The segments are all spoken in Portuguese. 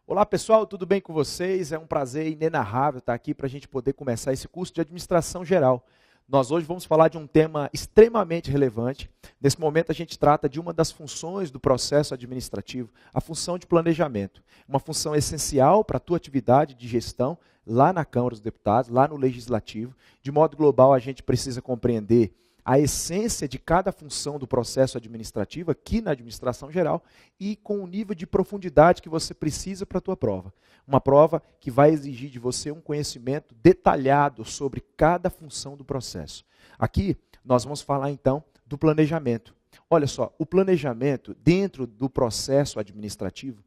Olá pessoal, tudo bem com vocês? É um prazer inenarrável estar aqui para a gente poder começar esse curso de Administração Geral. Nós hoje vamos falar de um tema extremamente relevante. Nesse momento a gente trata de uma das funções do processo administrativo, a função de planejamento. Uma função essencial para a tua atividade de gestão lá na Câmara dos Deputados, lá no Legislativo. De modo global a gente precisa compreender a essência de cada função do processo administrativo aqui na administração geral e com o nível de profundidade que você precisa para a tua prova. Uma prova que vai exigir de você um conhecimento detalhado sobre cada função do processo. Aqui nós vamos falar então do planejamento. Olha só, o planejamento dentro do processo administrativo,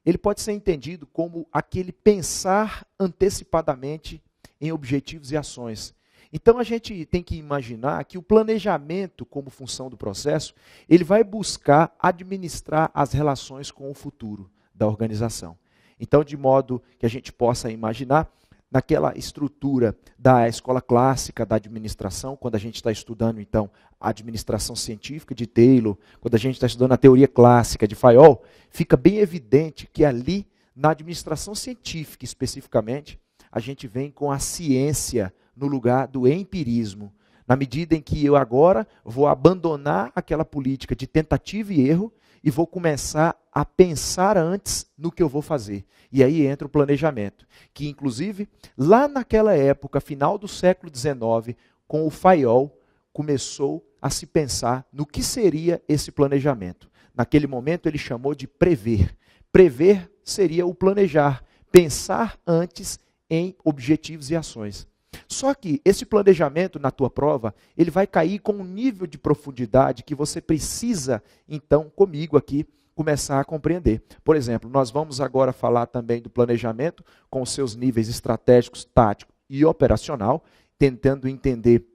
ele pode ser entendido como aquele pensar antecipadamente em objetivos e ações. Então a gente tem que imaginar que o planejamento como função do processo, ele vai buscar administrar as relações com o futuro da organização. Então, de modo que a gente possa imaginar, naquela estrutura da escola clássica da administração, quando a gente está estudando então a administração científica de Taylor, quando a gente está estudando a teoria clássica de Fayol, fica bem evidente que ali, na administração científica especificamente, a gente vem com a ciência no lugar do empirismo, na medida em que eu agora vou abandonar aquela política de tentativa e erro e vou começar a pensar antes no que eu vou fazer. E aí entra o planejamento, que inclusive lá naquela época, final do século XIX, com o Fayol, começou a se pensar no que seria esse planejamento. Naquele momento ele chamou de prever. Prever seria o planejar, pensar antes em objetivos e ações. Só que esse planejamento na tua prova, ele vai cair com um nível de profundidade que você precisa, então, comigo aqui, começar a compreender. Por exemplo, nós vamos agora falar também do planejamento com os seus níveis estratégicos, tático e operacional, tentando entender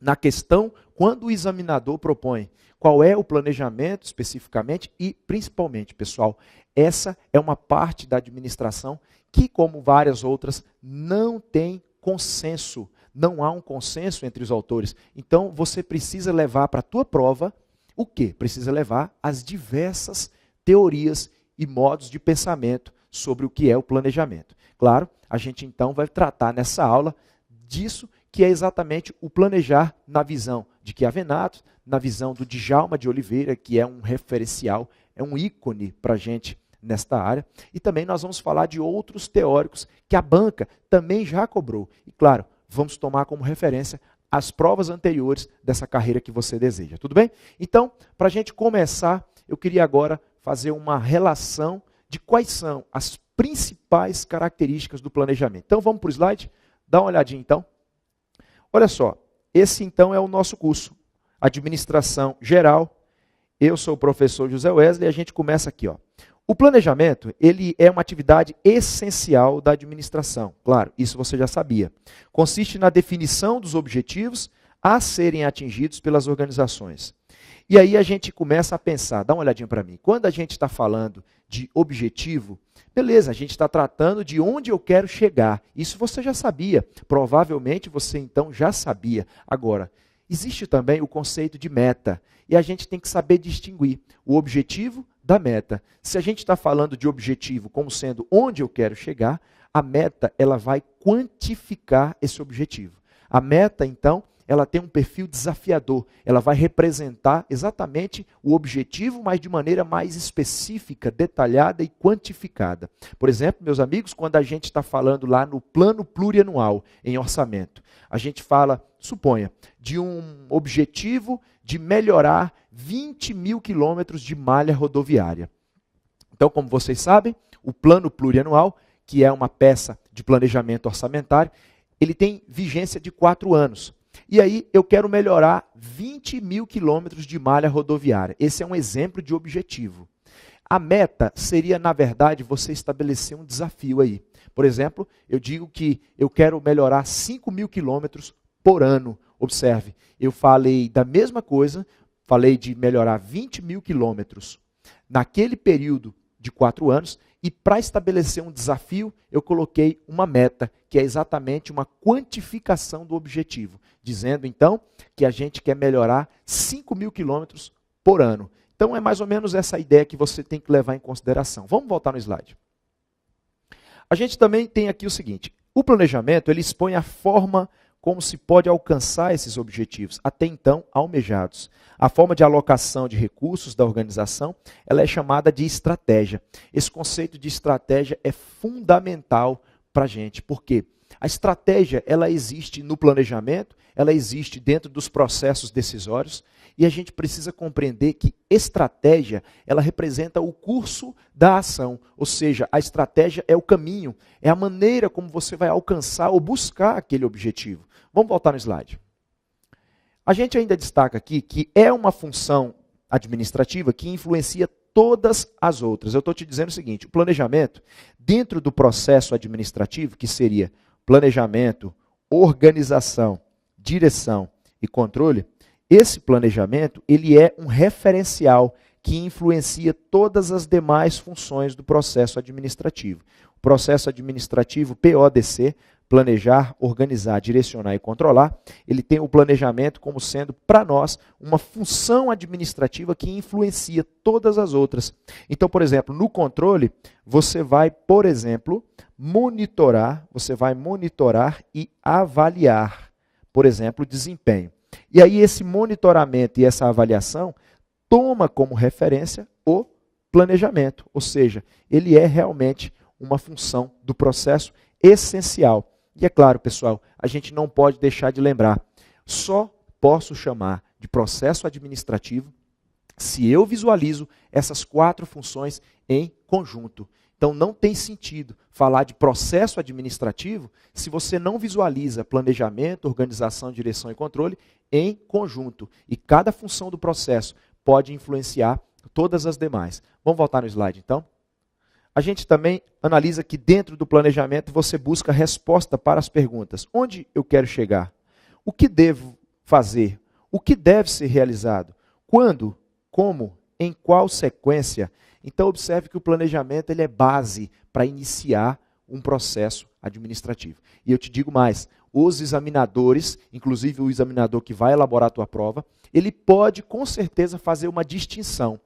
na questão quando o examinador propõe qual é o planejamento especificamente e, principalmente, pessoal, essa é uma parte da administração que, como várias outras, não tem consenso, não há um consenso entre os autores. Então, você precisa levar para a tua prova o quê? Precisa levar as diversas teorias e modos de pensamento sobre o que é o planejamento. Claro, a gente então vai tratar nessa aula disso, que é exatamente o planejar na visão de Chiavenato, na visão do Djalma de Oliveira, que é um referencial, é um ícone para a gente nesta área, e também nós vamos falar de outros teóricos que a banca também já cobrou. E claro, vamos tomar como referência as provas anteriores dessa carreira que você deseja. Tudo bem? Então, para a gente começar, eu queria agora fazer uma relação de quais são as principais características do planejamento. Então, vamos para o slide? Dá uma olhadinha então. Olha só, esse então é o nosso curso, Administração Geral. Eu sou o professor José Wesley e a gente começa aqui, ó. O planejamento, ele é uma atividade essencial da administração. Claro, isso você já sabia. Consiste na definição dos objetivos a serem atingidos pelas organizações. E aí a gente começa a pensar, dá uma olhadinha para mim. Quando a gente está falando de objetivo, beleza, a gente está tratando de onde eu quero chegar. Isso você já sabia. Provavelmente você então já sabia. Agora, existe também o conceito de meta. E a gente tem que saber distinguir o objetivo da meta. Se a gente está falando de objetivo como sendo onde eu quero chegar, a meta ela vai quantificar esse objetivo. A meta, então, ela tem um perfil desafiador. Ela vai representar exatamente o objetivo, mas de maneira mais específica, detalhada e quantificada. Por exemplo, meus amigos, quando a gente está falando lá no plano plurianual em orçamento, a gente fala, suponha, de um objetivo de melhorar 20 mil quilômetros de malha rodoviária. Então, como vocês sabem, o plano plurianual, que é uma peça de planejamento orçamentário, ele tem vigência de 4 anos. E aí eu quero melhorar 20 mil quilômetros de malha rodoviária. Esse é um exemplo de objetivo. A meta seria, na verdade, você estabelecer um desafio aí. Por exemplo, eu digo que eu quero melhorar 5 mil quilômetros por ano. Observe, eu falei da mesma coisa, falei de melhorar 20 mil quilômetros naquele período de 4 anos, e para estabelecer um desafio, eu coloquei uma meta, que é exatamente uma quantificação do objetivo, dizendo então que a gente quer melhorar 5 mil quilômetros por ano. Então é mais ou menos essa ideia que você tem que levar em consideração. Vamos voltar no slide. A gente também tem aqui o seguinte, o planejamento ele expõe a forma como se pode alcançar esses objetivos, até então almejados. A forma de alocação de recursos da organização, ela é chamada de estratégia. Esse conceito de estratégia é fundamental para a gente, porque a estratégia ela existe no planejamento, ela existe dentro dos processos decisórios, e a gente precisa compreender que estratégia, ela representa o curso da ação, ou seja, a estratégia é o caminho, é a maneira como você vai alcançar ou buscar aquele objetivo. Vamos voltar no slide. A gente ainda destaca aqui que é uma função administrativa que influencia todas as outras. Eu estou te dizendo o seguinte, o planejamento, dentro do processo administrativo, que seria planejamento, organização, direção e controle, esse planejamento ele é um referencial que influencia todas as demais funções do processo administrativo. O processo administrativo PODC, planejar, organizar, direcionar e controlar, ele tem o planejamento como sendo, para nós, uma função administrativa que influencia todas as outras. Então, por exemplo, no controle, você vai, por exemplo, monitorar e avaliar, por exemplo, o desempenho. E aí esse monitoramento e essa avaliação toma como referência o planejamento, ou seja, ele é realmente uma função do processo essencial. E é claro, pessoal, a gente não pode deixar de lembrar, só posso chamar de processo administrativo se eu visualizo essas 4 funções em conjunto. Então não tem sentido falar de processo administrativo se você não visualiza planejamento, organização, direção e controle em conjunto. E cada função do processo pode influenciar todas as demais. Vamos voltar no slide então? A gente também analisa que dentro do planejamento você busca resposta para as perguntas. Onde eu quero chegar? O que devo fazer? O que deve ser realizado? Quando? Como? Em qual sequência? Então observe que o planejamento ele é base para iniciar um processo administrativo. E eu te digo mais, os examinadores, inclusive o examinador que vai elaborar a tua prova, ele pode com certeza fazer uma distinção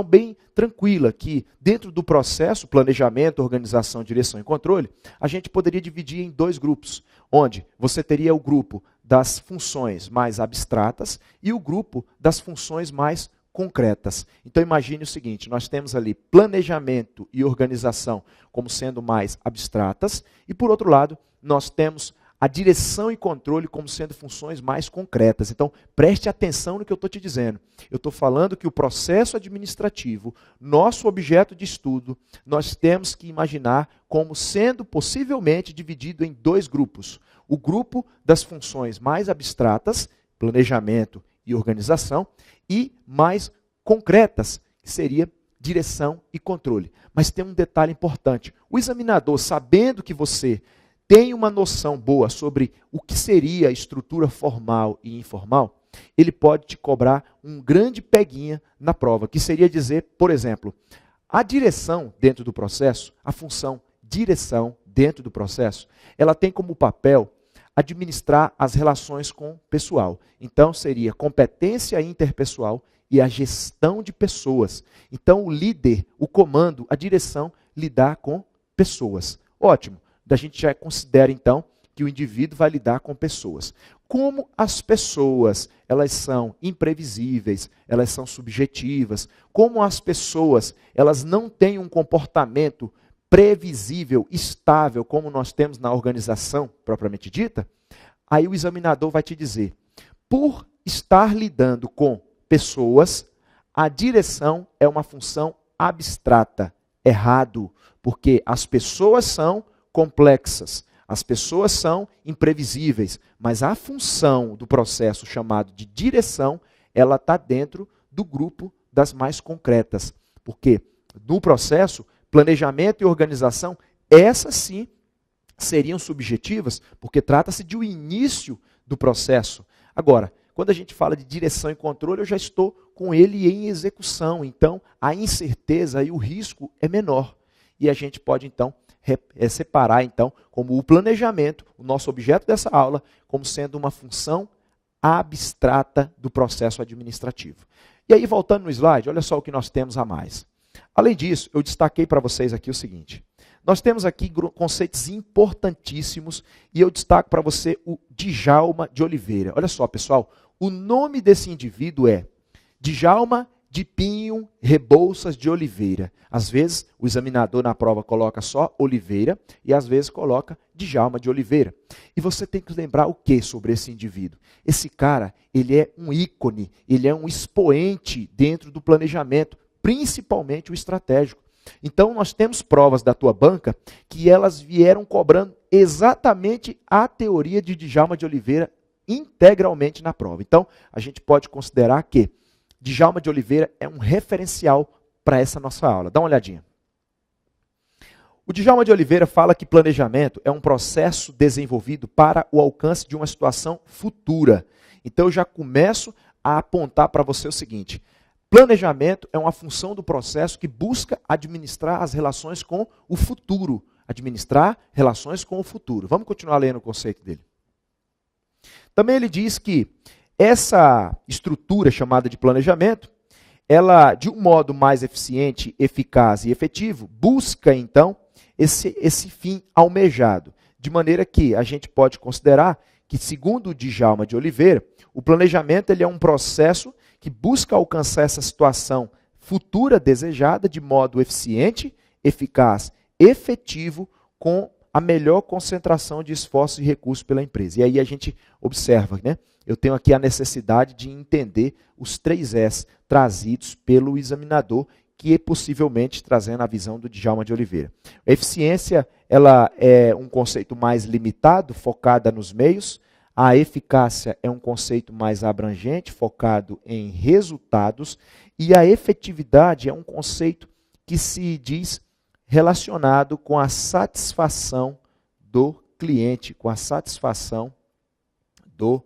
bem tranquila, que dentro do processo, planejamento, organização, direção e controle, a gente poderia dividir em 2 grupos, onde você teria o grupo das funções mais abstratas e o grupo das funções mais concretas. Então imagine o seguinte, nós temos ali planejamento e organização como sendo mais abstratas e por outro lado nós temos a direção e controle como sendo funções mais concretas. Então preste atenção no que eu estou te dizendo. Eu estou falando que o processo administrativo, nosso objeto de estudo, nós temos que imaginar como sendo possivelmente dividido em 2 grupos. O grupo das funções mais abstratas, planejamento e organização, e mais concretas, que seria direção e controle. Mas tem um detalhe importante. O examinador, sabendo que você tem uma noção boa sobre o que seria a estrutura formal e informal, ele pode te cobrar um grande peguinha na prova, que seria dizer, por exemplo, a direção dentro do processo, a função direção dentro do processo, ela tem como papel administrar as relações com o pessoal. Então, seria competência interpessoal e a gestão de pessoas. Então, o líder, o comando, a direção, lidar com pessoas. Ótimo. A gente já considera, então, que o indivíduo vai lidar com pessoas. Como as pessoas, elas são imprevisíveis, elas são subjetivas, como as pessoas, elas não têm um comportamento previsível, estável, como nós temos na organização propriamente dita, aí o examinador vai te dizer, por estar lidando com pessoas, a direção é uma função abstrata. Errado, porque as pessoas são complexas, as pessoas são imprevisíveis, mas a função do processo chamado de direção, ela está dentro do grupo das mais concretas, porque no processo, planejamento e organização, essas sim seriam subjetivas, porque trata-se de um início do processo. Agora, quando a gente fala de direção e controle, eu já estou com ele em execução, então a incerteza e o risco é menor. E a gente pode então separar então como o planejamento, o nosso objeto dessa aula, como sendo uma função abstrata do processo administrativo. E aí, voltando no slide, olha só o que nós temos a mais. Além disso, eu destaquei para vocês aqui o seguinte, nós temos aqui conceitos importantíssimos e eu destaco para você o Djalma de Oliveira. Olha só, pessoal, o nome desse indivíduo é Djalma de Pinho Rebouças de Oliveira. Às vezes, o examinador na prova coloca só Oliveira e às vezes coloca Djalma de Oliveira. E você tem que lembrar o que sobre esse indivíduo? Esse cara, ele é um ícone, ele é um expoente dentro do planejamento, principalmente o estratégico. Então, nós temos provas da tua banca que elas vieram cobrando exatamente a teoria de Djalma de Oliveira integralmente na prova. Então, a gente pode considerar que Djalma de Oliveira é um referencial para essa nossa aula. Dá uma olhadinha. O Djalma de Oliveira fala que planejamento é um processo desenvolvido para o alcance de uma situação futura. Então eu já começo a apontar para você o seguinte: planejamento é uma função do processo que busca administrar as relações com o futuro. Administrar relações com o futuro. Vamos continuar lendo o conceito dele. Também ele diz que essa estrutura chamada de planejamento, ela, de um modo mais eficiente, eficaz e efetivo, busca, então, esse fim almejado. De maneira que a gente pode considerar que, segundo o Djalma de Oliveira, o planejamento ele é um processo que busca alcançar essa situação futura desejada de modo eficiente, eficaz, efetivo, com a melhor concentração de esforços e recursos pela empresa. E aí a gente observa, né? Eu tenho aqui a necessidade de entender os 3 S trazidos pelo examinador, que é possivelmente trazendo a visão do Djalma de Oliveira. A eficiência ela é um conceito mais limitado, focada nos meios. A eficácia é um conceito mais abrangente, focado em resultados. E a efetividade é um conceito que se diz relacionado com a satisfação do cliente, com a satisfação do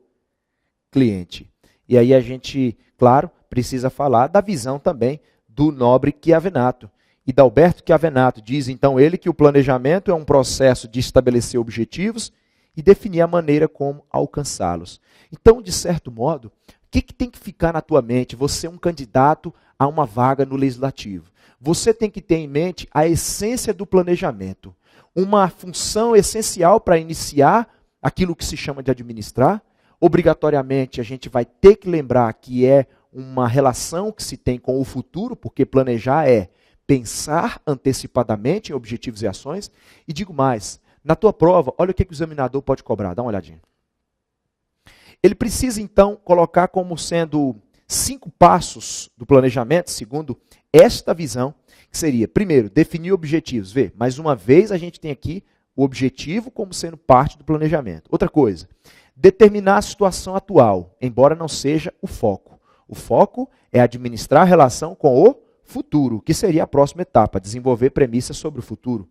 cliente. E aí a gente, claro, precisa falar da visão também do nobre Chiavenato. E Dalberto Chiavenato diz, então, ele que o planejamento é um processo de estabelecer objetivos e definir a maneira como alcançá-los. Então, de certo modo, o que tem que ficar na tua mente? Você é um candidato a uma vaga no Legislativo. Você tem que ter em mente a essência do planejamento. Uma função essencial para iniciar aquilo que se chama de administrar. Obrigatoriamente, a gente vai ter que lembrar que é uma relação que se tem com o futuro, porque planejar é pensar antecipadamente em objetivos e ações. E digo mais, na tua prova, olha o que o examinador pode cobrar, dá uma olhadinha. Ele precisa, então, colocar como sendo 5 passos do planejamento, segundo esta visão, que seria, primeiro, definir objetivos. Vê, mais uma vez a gente tem aqui o objetivo como sendo parte do planejamento. Outra coisa, determinar a situação atual, embora não seja o foco. O foco é administrar a relação com o futuro, que seria a próxima etapa, desenvolver premissas sobre o futuro.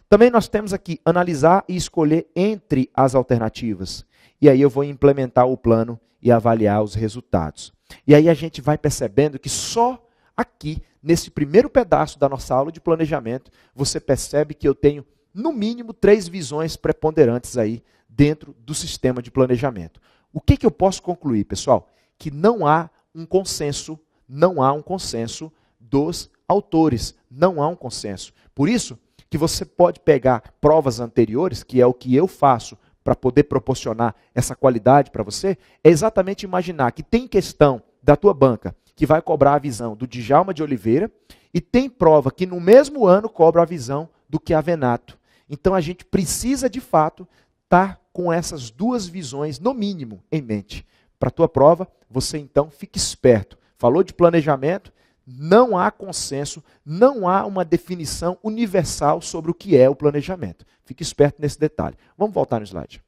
Também nós temos aqui analisar e escolher entre as alternativas. E aí eu vou implementar o plano e avaliar os resultados. E aí a gente vai percebendo que só aqui, nesse primeiro pedaço da nossa aula de planejamento, você percebe que eu tenho, no mínimo, 3 visões preponderantes aí dentro do sistema de planejamento. O que eu posso concluir, pessoal? Que não há um consenso dos autores, não há um consenso. Por isso que você pode pegar provas anteriores, que é o que eu faço para poder proporcionar essa qualidade para você, é exatamente imaginar que tem questão da tua banca que vai cobrar a visão do Djalma de Oliveira e tem prova que no mesmo ano cobra a visão do Chiavenato. Então a gente precisa de fato estar com essas 2 visões, no mínimo, em mente. Para a tua prova, você então fique esperto. Falou de planejamento, não há consenso, não há uma definição universal sobre o que é o planejamento. Fique esperto nesse detalhe. Vamos voltar no slide.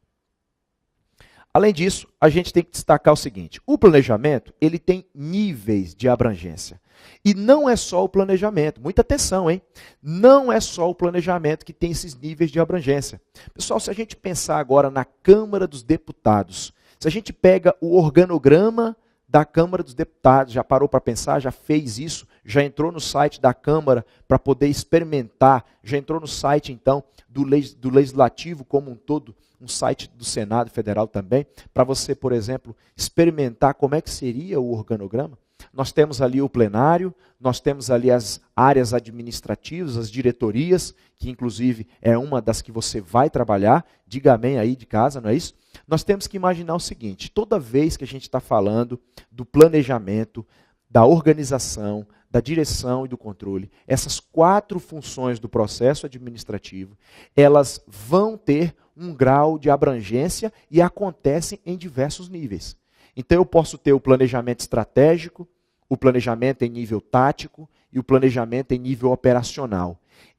Além disso, a gente tem que destacar o seguinte: o planejamento ele tem níveis de abrangência. E não é só o planejamento, muita atenção, hein? Não é só o planejamento que tem esses níveis de abrangência. Pessoal, se a gente pensar agora na Câmara dos Deputados, se a gente pega o organograma da Câmara dos Deputados, já parou para pensar, já fez isso, já entrou no site da Câmara para poder experimentar, já entrou no site, então, do Legislativo como um todo, um site do Senado Federal também, para você, por exemplo, experimentar como é que seria o organograma. Nós temos ali o plenário, nós temos ali as áreas administrativas, as diretorias, que inclusive é uma das que você vai trabalhar, diga amém aí de casa, não é isso? Nós temos que imaginar o seguinte, toda vez que a gente está falando do planejamento, da organização, da direção e do controle, essas 4 funções do processo administrativo, elas vão ter um grau de abrangência e acontecem em diversos níveis. Então eu posso ter o planejamento estratégico, o planejamento em nível tático e o planejamento em nível operacional.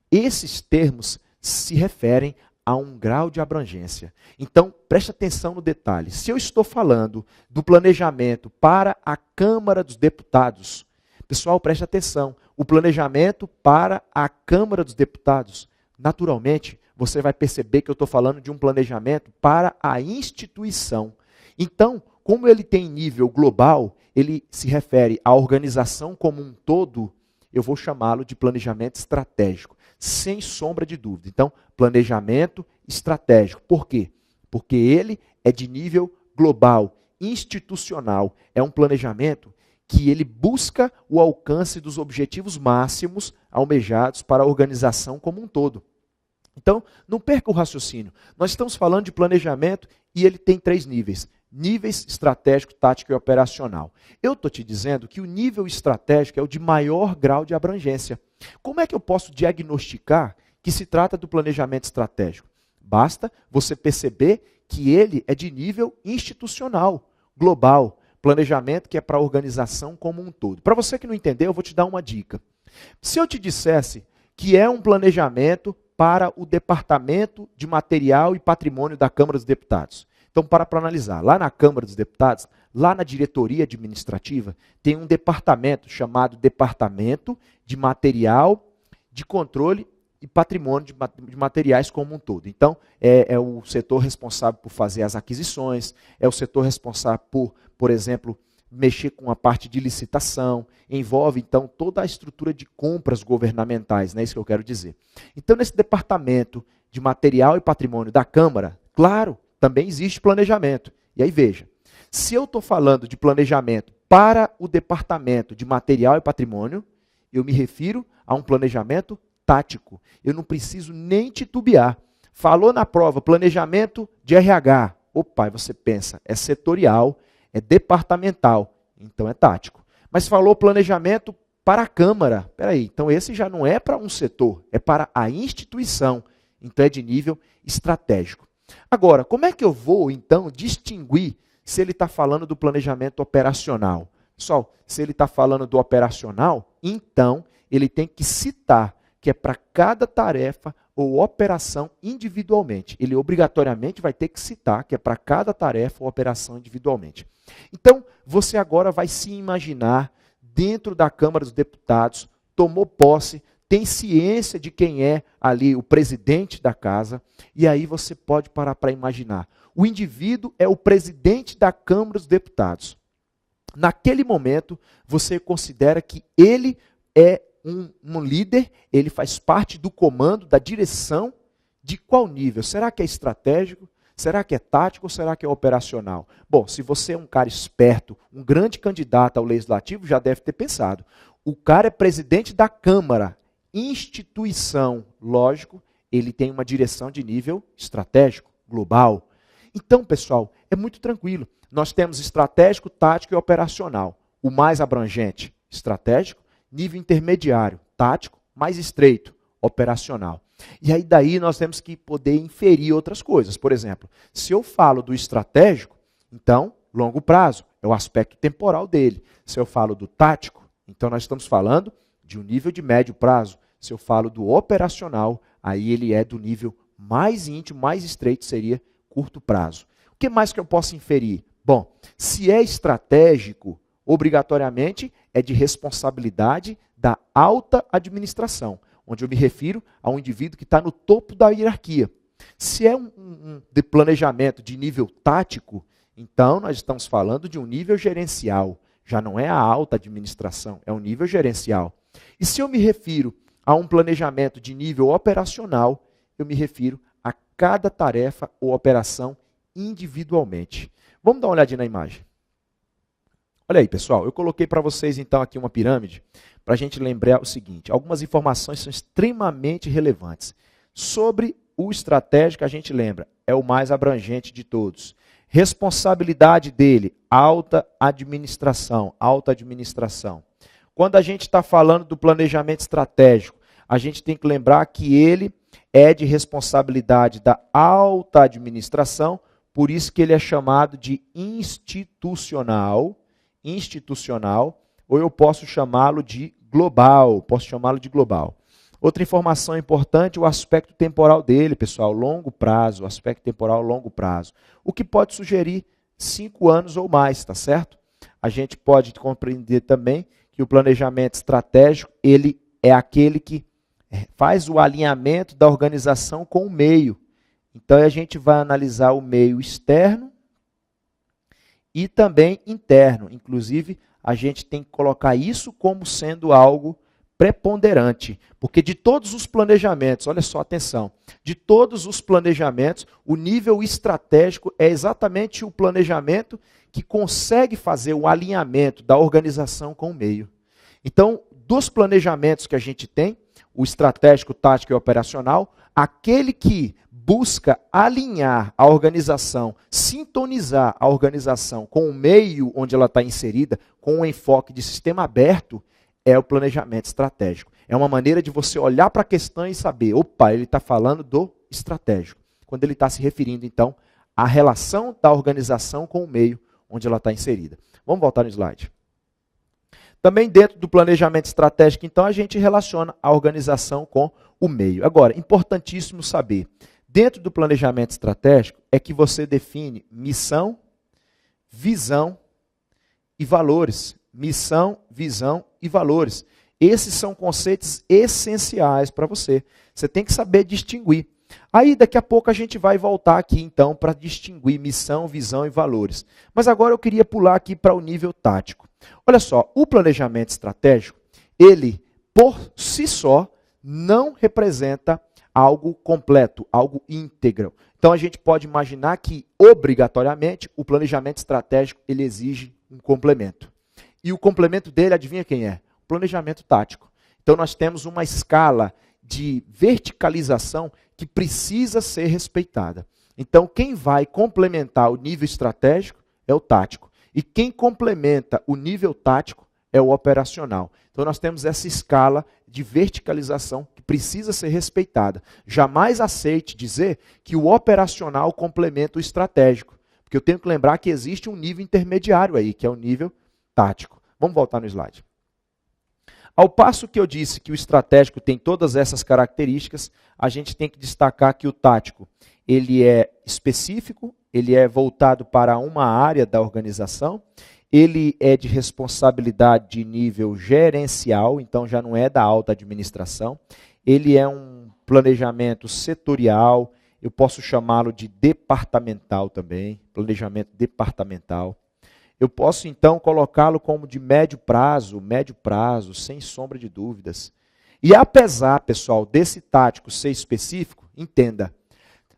Esses termos se referem a um grau de abrangência. Então, preste atenção no detalhe. Se eu estou falando do planejamento para a Câmara dos Deputados, pessoal, preste atenção, o planejamento para a Câmara dos Deputados, naturalmente, você vai perceber que eu estou falando de um planejamento para a instituição. Então, como ele tem nível global, ele se refere à organização como um todo, eu vou chamá-lo de planejamento estratégico, sem sombra de dúvida. Então, planejamento estratégico. Por quê? Porque ele é de nível global, institucional. É um planejamento que ele busca o alcance dos objetivos máximos almejados para a organização como um todo. Então, não perca o raciocínio. Nós estamos falando de planejamento e ele tem 3 níveis. Níveis estratégico, tático e operacional. Eu estou te dizendo que o nível estratégico é o de maior grau de abrangência. Como é que eu posso diagnosticar que se trata do planejamento estratégico? Basta você perceber que ele é de nível institucional, global. Planejamento que é para a organização como um todo. Para você que não entendeu, eu vou te dar uma dica. Se eu te dissesse que é um planejamento para o Departamento de Material e Patrimônio da Câmara dos Deputados. Então, para analisar, lá na Câmara dos Deputados, lá na diretoria administrativa, tem um departamento chamado Departamento de Material, de Controle e Patrimônio de Materiais como um todo. Então, é o setor responsável por fazer as aquisições, é o setor responsável por exemplo, mexer com a parte de licitação, envolve, então, toda a estrutura de compras governamentais, não é isso que eu quero dizer. Então, nesse departamento de material e patrimônio da Câmara, claro, também existe planejamento. E aí, veja, se eu estou falando de planejamento para o departamento de material e patrimônio, eu me refiro a um planejamento tático. Eu não preciso nem titubear. Falou na prova, planejamento de RH. Opa, aí você pensa, é setorial, é departamental, então é tático. Mas falou planejamento para a Câmara. Espera aí, então esse já não é para um setor, é para a instituição. Então é de nível estratégico. Agora, como é que eu vou, então, distinguir se ele está falando do planejamento operacional? Pessoal, se ele está falando do operacional, então ele tem que citar que é para cada tarefa ou operação individualmente. Ele obrigatoriamente vai ter que citar que é para cada tarefa ou operação individualmente. Então, você agora vai se imaginar dentro da Câmara dos Deputados, tomou posse, tem ciência de quem é ali o presidente da casa, e aí você pode parar para imaginar. O indivíduo é o presidente da Câmara dos Deputados. Naquele momento, você considera que ele é um líder, ele faz parte do comando, da direção, de qual nível? Será que é estratégico? Será que é tático ou será que é operacional? Bom, se você é um cara esperto, um grande candidato ao legislativo, já deve ter pensado. O cara é presidente da Câmara, instituição, lógico, ele tem uma direção de nível estratégico, global. Então, pessoal, é muito tranquilo. Nós temos estratégico, tático e operacional. O mais abrangente, estratégico, nível intermediário, tático, mais estreito, operacional. E aí daí nós temos que poder inferir outras coisas. Por exemplo, se eu falo do estratégico, então, longo prazo, é o aspecto temporal dele. Se eu falo do tático, então nós estamos falando de um nível de médio prazo. Se eu falo do operacional, aí ele é do nível mais íntimo, mais estreito, seria curto prazo. O que mais que eu posso inferir? Bom, se é estratégico, obrigatoriamente é de responsabilidade da alta administração, onde eu me refiro a um indivíduo que está no topo da hierarquia. Se é de planejamento de nível tático, então nós estamos falando de um nível gerencial. Já não é a alta administração, é um nível gerencial. E se eu me refiro a um planejamento de nível operacional, eu me refiro a cada tarefa ou operação individualmente. Vamos dar uma olhadinha na imagem. Olha aí, pessoal, eu coloquei para vocês então aqui uma pirâmide para a gente lembrar o seguinte: algumas informações são extremamente relevantes. Sobre o estratégico, a gente lembra, é o mais abrangente de todos. Responsabilidade dele, alta administração, alta administração. Quando a gente está falando do planejamento estratégico, a gente tem que lembrar que ele é de responsabilidade da alta administração, por isso que ele é chamado de institucional, ou eu posso chamá-lo de global, Outra informação importante, o aspecto temporal dele, pessoal, longo prazo, aspecto temporal longo prazo, o que pode sugerir 5 anos ou mais, tá certo? A gente pode compreender também que o planejamento estratégico, ele é aquele que faz o alinhamento da organização com o meio. Então, a gente vai analisar o meio externo e também interno. Inclusive, a gente tem que colocar isso como sendo algo preponderante, porque de todos os planejamentos, olha só, atenção, de todos os planejamentos, o nível estratégico é exatamente o planejamento que consegue fazer o alinhamento da organização com o meio. Então, dos planejamentos que a gente tem, o estratégico, tático e operacional, aquele que busca alinhar a organização, sintonizar a organização com o meio onde ela está inserida, com um enfoque de sistema aberto, é o planejamento estratégico. É uma maneira de você olhar para a questão e saber, opa, ele está falando do estratégico. Quando ele está se referindo, então, à relação da organização com o meio onde ela está inserida. Vamos voltar no slide. Também dentro do planejamento estratégico, então, a gente relaciona a organização com o meio. Agora, importantíssimo saber, dentro do planejamento estratégico é que você define missão, visão e valores. Missão, visão e valores. Esses são conceitos essenciais para você. Você tem que saber distinguir. Aí, daqui a pouco, a gente vai voltar aqui, então, para distinguir missão, visão e valores. Mas agora eu queria pular aqui para o nível tático. Olha só, o planejamento estratégico, ele, por si só, não representa algo completo, algo íntegro. Então, a gente pode imaginar que, obrigatoriamente, o planejamento estratégico, ele exige um complemento. E o complemento dele, adivinha quem é? O planejamento tático. Então, nós temos uma escala de verticalização que precisa ser respeitada. Então, quem vai complementar o nível estratégico é o tático. E quem complementa o nível tático é o operacional. Então, nós temos essa escala de verticalização que precisa ser respeitada. Jamais aceite dizer que o operacional complementa o estratégico. Porque eu tenho que lembrar que existe um nível intermediário aí, que é o nível tático. Vamos voltar no slide. Ao passo que eu disse que o estratégico tem todas essas características, a gente tem que destacar que o tático, ele é específico, ele é voltado para uma área da organização, ele é de responsabilidade de nível gerencial, então já não é da alta administração, ele é um planejamento setorial, eu posso chamá-lo de departamental também, planejamento departamental. Eu posso, então, colocá-lo como de médio prazo, sem sombra de dúvidas. E apesar, pessoal, desse tático ser específico, entenda,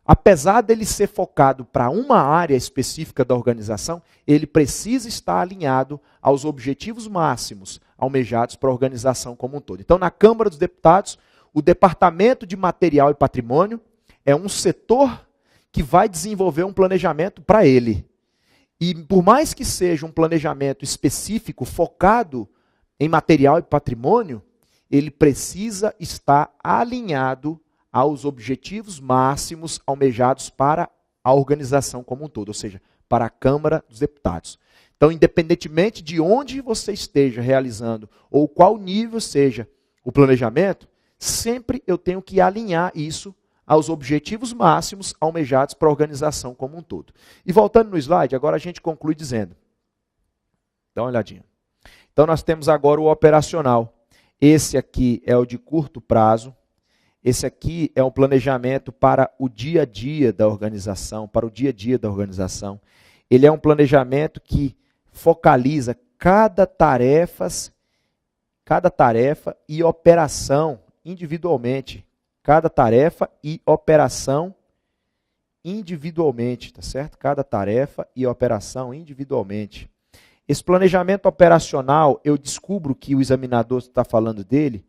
apesar dele ser focado para uma área específica da organização, ele precisa estar alinhado aos objetivos máximos almejados para a organização como um todo. Então, na Câmara dos Deputados, o Departamento de Material e Patrimônio é um setor que vai desenvolver um planejamento para ele. E por mais que seja um planejamento específico, focado em material e patrimônio, ele precisa estar alinhado aos objetivos máximos almejados para a organização como um todo, ou seja, para a Câmara dos Deputados. Então, independentemente de onde você esteja realizando ou qual nível seja o planejamento, sempre eu tenho que alinhar isso aos objetivos máximos almejados para a organização como um todo. E voltando no slide, agora a gente conclui dizendo, dá uma olhadinha. Então nós temos agora o operacional. Esse aqui é o de curto prazo, esse aqui é um planejamento para o dia a dia da organização, Ele é um planejamento que focaliza cada tarefa e operação individualmente. Cada tarefa e operação individualmente, tá certo? Cada tarefa e operação individualmente. Esse planejamento operacional, eu descubro que o examinador está falando dele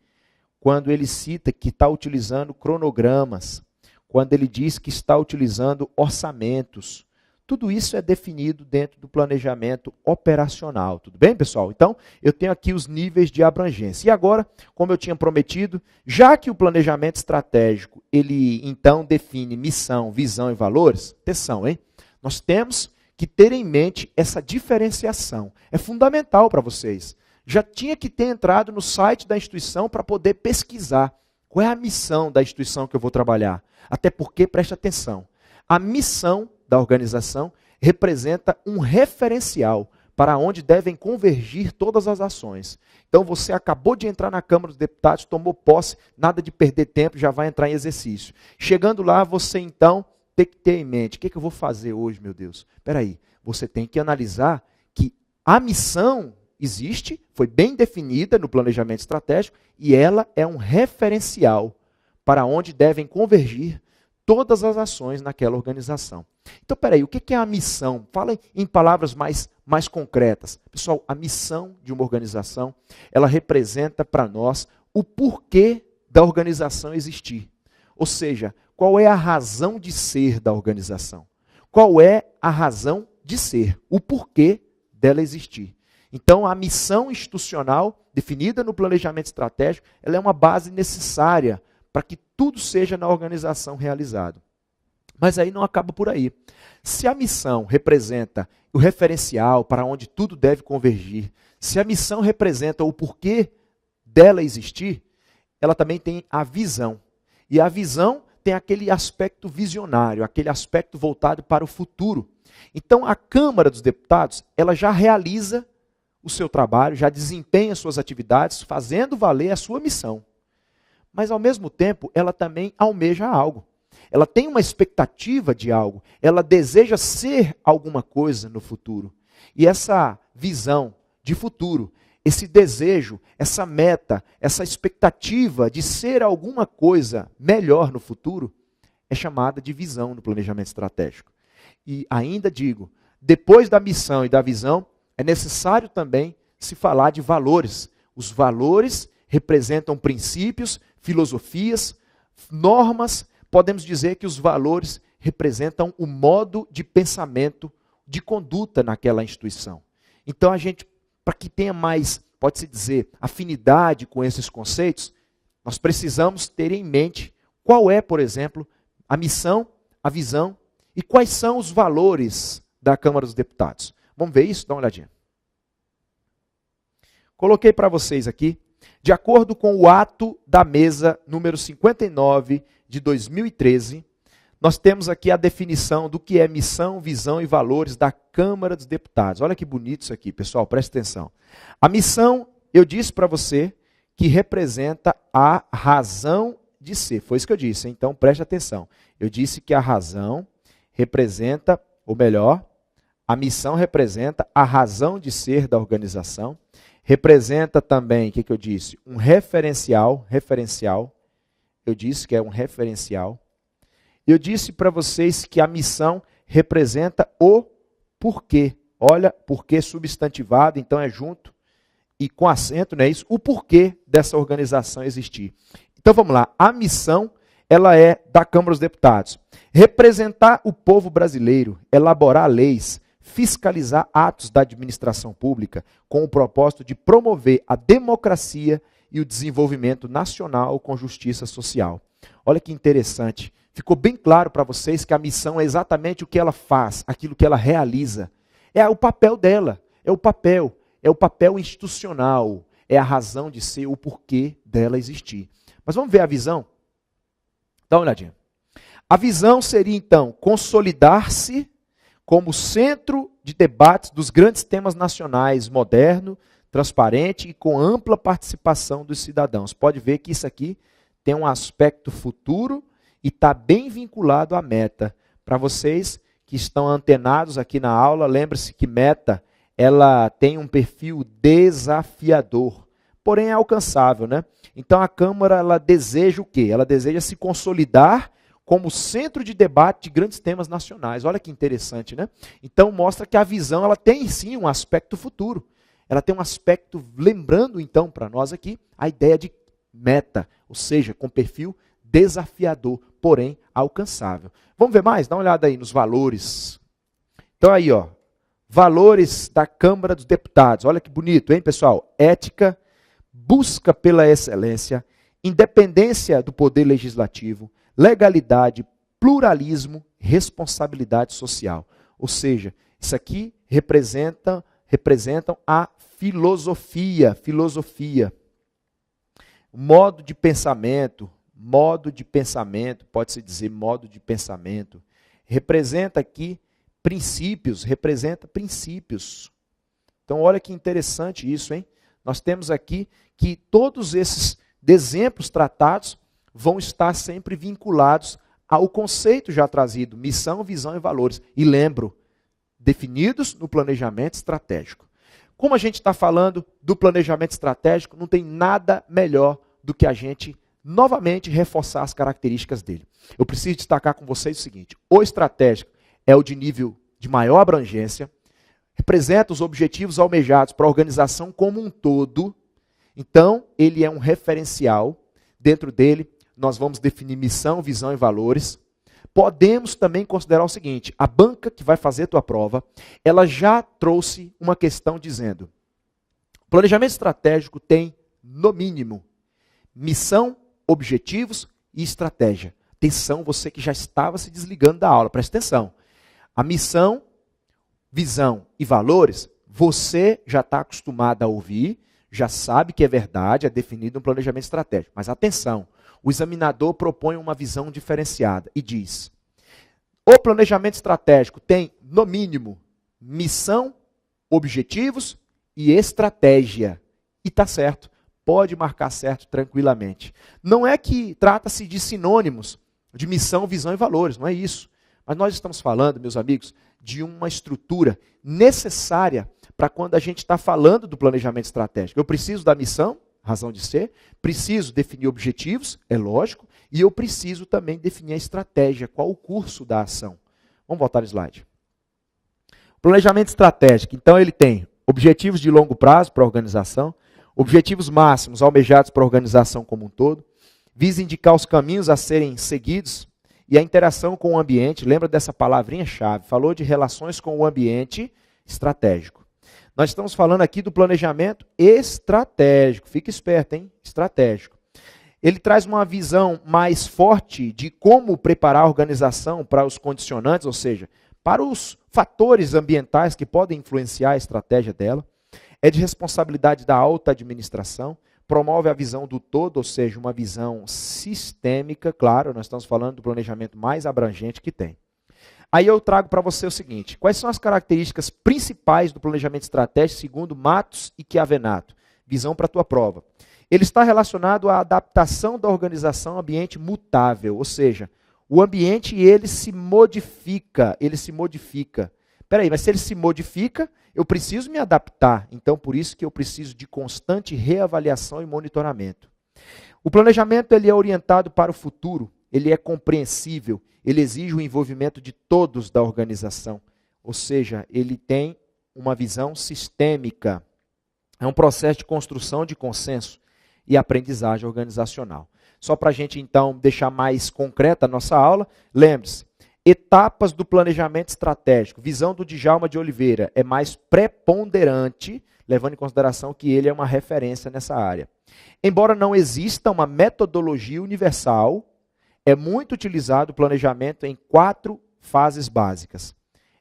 quando ele cita que está utilizando cronogramas, quando ele diz que está utilizando orçamentos. Tudo isso é definido dentro do planejamento operacional. Tudo bem, pessoal? Então, eu tenho aqui os níveis de abrangência. E agora, como eu tinha prometido, já que o planejamento estratégico, ele então define missão, visão e valores, atenção, hein? Nós temos que ter em mente essa diferenciação. É fundamental para vocês. Já tinha que ter entrado no site da instituição para poder pesquisar qual é a missão da instituição que eu vou trabalhar. Até porque, preste atenção, a missão da organização representa um referencial para onde devem convergir todas as ações. Então você acabou de entrar na Câmara dos Deputados, tomou posse, nada de perder tempo, já vai entrar em exercício. Chegando lá, você então tem que ter em mente, o que eu vou fazer hoje, meu Deus? Espera aí, você tem que analisar que a missão existe, foi bem definida no planejamento estratégico e ela é um referencial para onde devem convergir todas as ações naquela organização. Então, peraí, o que é a missão? Fala em palavras mais concretas. Pessoal, a missão de uma organização, ela representa para nós o porquê da organização existir. Ou seja, qual é a razão de ser da organização? Qual é a razão de ser? O porquê dela existir? Então, a missão institucional, definida no planejamento estratégico, ela é uma base necessária para que tudo seja na organização realizado. Mas aí não acaba por aí. Se a missão representa o referencial para onde tudo deve convergir, se a missão representa o porquê dela existir, ela também tem a visão. E a visão tem aquele aspecto visionário, aquele aspecto voltado para o futuro. Então, a Câmara dos Deputados, ela já realiza o seu trabalho, já desempenha suas atividades, fazendo valer a sua missão. Mas, ao mesmo tempo, ela também almeja algo. Ela tem uma expectativa de algo. Ela deseja ser alguma coisa no futuro. E essa visão de futuro, esse desejo, essa meta, essa expectativa de ser alguma coisa melhor no futuro, é chamada de visão no planejamento estratégico. E ainda digo, depois da missão e da visão, é necessário também se falar de valores. Os valores representam princípios, filosofias, normas. Podemos dizer que os valores representam o modo de pensamento, de conduta naquela instituição. Então, a gente, para que tenha mais, pode-se dizer, afinidade com esses conceitos, nós precisamos ter em mente qual é, por exemplo, a missão, a visão e quais são os valores da Câmara dos Deputados. Vamos ver isso? Dá uma olhadinha. Coloquei para vocês aqui, de acordo com o ato da mesa número 59 de 2013, nós temos aqui a definição do que é missão, visão e valores da Câmara dos Deputados. Olha que bonito isso aqui, pessoal, presta atenção. A missão, eu disse para você, que representa a razão de ser. Foi isso que eu disse, então preste atenção. Eu disse que a razão representa, ou melhor, a missão representa a razão de ser da organização. Representa também, o que eu disse? Um referencial. Eu disse que é um referencial. Eu disse para vocês que a missão representa o porquê. Olha, porquê substantivado, então é junto e com acento, não é isso? O porquê dessa organização existir. Então vamos lá, a missão, ela é da Câmara dos Deputados. Representar o povo brasileiro, elaborar leis, fiscalizar atos da administração pública com o propósito de promover a democracia e o desenvolvimento nacional com justiça social. Olha que interessante. Ficou bem claro para vocês que a missão é exatamente o que ela faz, aquilo que ela realiza. É o papel dela, é o papel institucional, é a razão de ser, o porquê dela existir. Mas vamos ver a visão? Dá uma olhadinha. A visão seria, então, consolidar-se como centro de debates dos grandes temas nacionais, moderno, transparente e com ampla participação dos cidadãos. Pode ver que isso aqui tem um aspecto futuro e está bem vinculado à meta. Para vocês que estão antenados aqui na aula, lembre-se que meta, ela tem um perfil desafiador, porém é alcançável, né? Então a Câmara, ela deseja o quê? Ela deseja se consolidar como centro de debate de grandes temas nacionais. Olha que interessante, né? Então mostra que a visão ela tem sim um aspecto futuro. Ela tem um aspecto, lembrando então para nós aqui, a ideia de meta, ou seja, com perfil desafiador, porém alcançável. Vamos ver mais? Dá uma olhada aí nos valores. Então aí, ó, valores da Câmara dos Deputados. Olha que bonito, hein, pessoal? Ética, busca pela excelência, independência do poder legislativo, legalidade, pluralismo, responsabilidade social. Ou seja, isso aqui representam a filosofia, modo de pensamento, pode-se dizer modo de pensamento, representa aqui princípios. Então olha que interessante isso, hein? Nós temos aqui que todos esses exemplos tratados vão estar sempre vinculados ao conceito já trazido, missão, visão e valores. E lembro, definidos no planejamento estratégico. Como a gente está falando do planejamento estratégico, não tem nada melhor do que a gente, novamente, reforçar as características dele. Eu preciso destacar com vocês o seguinte: o estratégico é o de nível de maior abrangência, representa os objetivos almejados para a organização como um todo. Então, ele é um referencial. Dentro dele, nós vamos definir missão, visão e valores. Podemos também considerar o seguinte: a banca que vai fazer a tua prova, ela já trouxe uma questão dizendo: planejamento estratégico tem, no mínimo, missão, objetivos e estratégia. Atenção, você que já estava se desligando da aula, presta atenção. A missão, visão e valores, você já está acostumado a ouvir, já sabe que é verdade, é definido no planejamento estratégico. Mas atenção, o examinador propõe uma visão diferenciada e diz: o planejamento estratégico tem, no mínimo, missão, objetivos e estratégia. E está certo, pode marcar certo tranquilamente. Não é que trata-se de sinônimos de missão, visão e valores, não é isso. Mas nós estamos falando, meus amigos, de uma estrutura necessária para quando a gente está falando do planejamento estratégico. Eu preciso da missão, razão de ser, preciso definir objetivos, é lógico, e eu preciso também definir a estratégia, qual o curso da ação. Vamos voltar ao slide. O planejamento estratégico, então, ele tem objetivos de longo prazo para a organização, objetivos máximos almejados para a organização como um todo, visa indicar os caminhos a serem seguidos e a interação com o ambiente. Lembra dessa palavrinha-chave? Falou de relações com o ambiente estratégico. Nós estamos falando aqui do planejamento estratégico. Fica esperto, hein? Estratégico. Ele traz uma visão mais forte de como preparar a organização para os condicionantes, ou seja, para os fatores ambientais que podem influenciar a estratégia dela. É de responsabilidade da alta administração. Promove a visão do todo, ou seja, uma visão sistêmica. Claro, nós estamos falando do planejamento mais abrangente que tem. Aí eu trago para você o seguinte: quais são as características principais do planejamento estratégico segundo Matos e Chiavenato? Visão para a tua prova. Ele está relacionado à adaptação da organização ao ambiente mutável, ou seja, o ambiente ele se modifica. Peraí, mas se ele se modifica, eu preciso me adaptar. Então, por isso que eu preciso de constante reavaliação e monitoramento. O planejamento ele é orientado para o futuro, ele é compreensível, ele exige o envolvimento de todos da organização. Ou seja, ele tem uma visão sistêmica. É um processo de construção de consenso e aprendizagem organizacional. Só para a gente, então, deixar mais concreta a nossa aula, lembre-se, etapas do planejamento estratégico. Visão do Djalma de Oliveira é mais preponderante, levando em consideração que ele é uma referência nessa área. Embora não exista uma metodologia universal, é muito utilizado o planejamento em 4 fases básicas.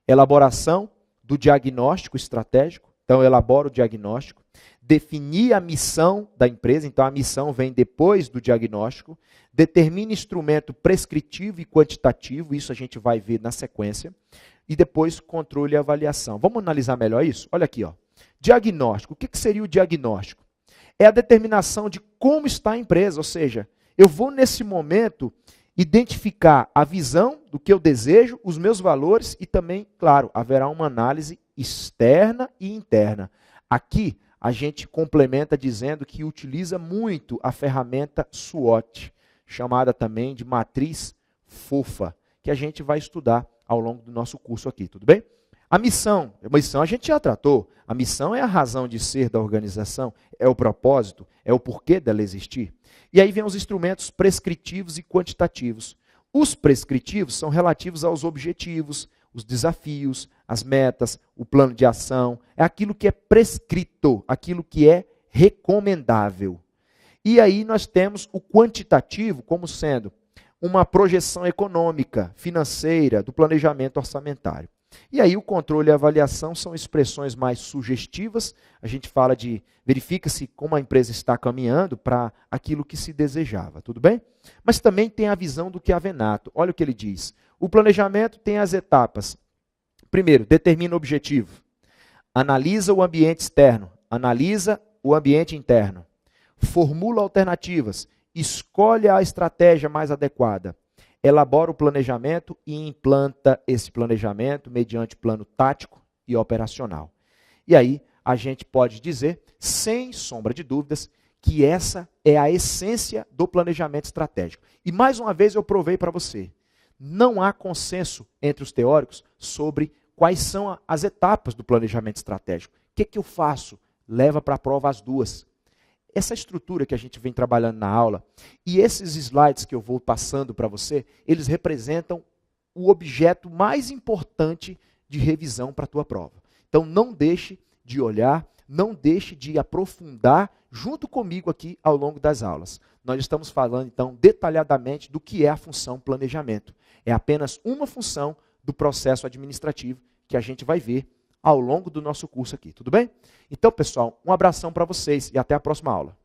Elaboração do diagnóstico estratégico, então elabora o diagnóstico. Definir a missão da empresa, então a missão vem depois do diagnóstico. Determina instrumento prescritivo e quantitativo, isso a gente vai ver na sequência. E depois controle e avaliação. Vamos analisar melhor isso? Olha aqui, ó. Diagnóstico. O que seria o diagnóstico? É a determinação de como está a empresa, ou seja, eu vou nesse momento identificar a visão do que eu desejo, os meus valores e também, claro, haverá uma análise externa e interna. Aqui a gente complementa dizendo que utiliza muito a ferramenta SWOT, chamada também de matriz fofa, que a gente vai estudar ao longo do nosso curso aqui, tudo bem? A missão a gente já tratou. A missão é a razão de ser da organização, é o propósito, é o porquê dela existir. E aí vem os instrumentos prescritivos e quantitativos. Os prescritivos são relativos aos objetivos, os desafios, as metas, o plano de ação. É aquilo que é prescrito, aquilo que é recomendável. E aí nós temos o quantitativo como sendo uma projeção econômica, financeira, do planejamento orçamentário. E aí o controle e a avaliação são expressões mais sugestivas. A gente fala de verifica-se como a empresa está caminhando para aquilo que se desejava, tudo bem? Mas também tem a visão do Chiavenato. Olha o que ele diz. O planejamento tem as etapas. Primeiro, determina o objetivo. Analisa o ambiente externo. Analisa o ambiente interno. Formula alternativas. Escolhe a estratégia mais adequada. Elabora o planejamento e implanta esse planejamento mediante plano tático e operacional. E aí a gente pode dizer, sem sombra de dúvidas, que essa é a essência do planejamento estratégico. E mais uma vez eu provei para você, não há consenso entre os teóricos sobre quais são as etapas do planejamento estratégico. O que eu faço? Leva para a prova as duas. Essa estrutura que a gente vem trabalhando na aula e esses slides que eu vou passando para você, eles representam o objeto mais importante de revisão para a tua prova. Então não deixe de olhar, não deixe de aprofundar junto comigo aqui ao longo das aulas. Nós estamos falando então detalhadamente do que é a função planejamento. É apenas uma função do processo administrativo que a gente vai ver ao longo do nosso curso aqui, tudo bem? Então, pessoal, um abração para vocês e até a próxima aula.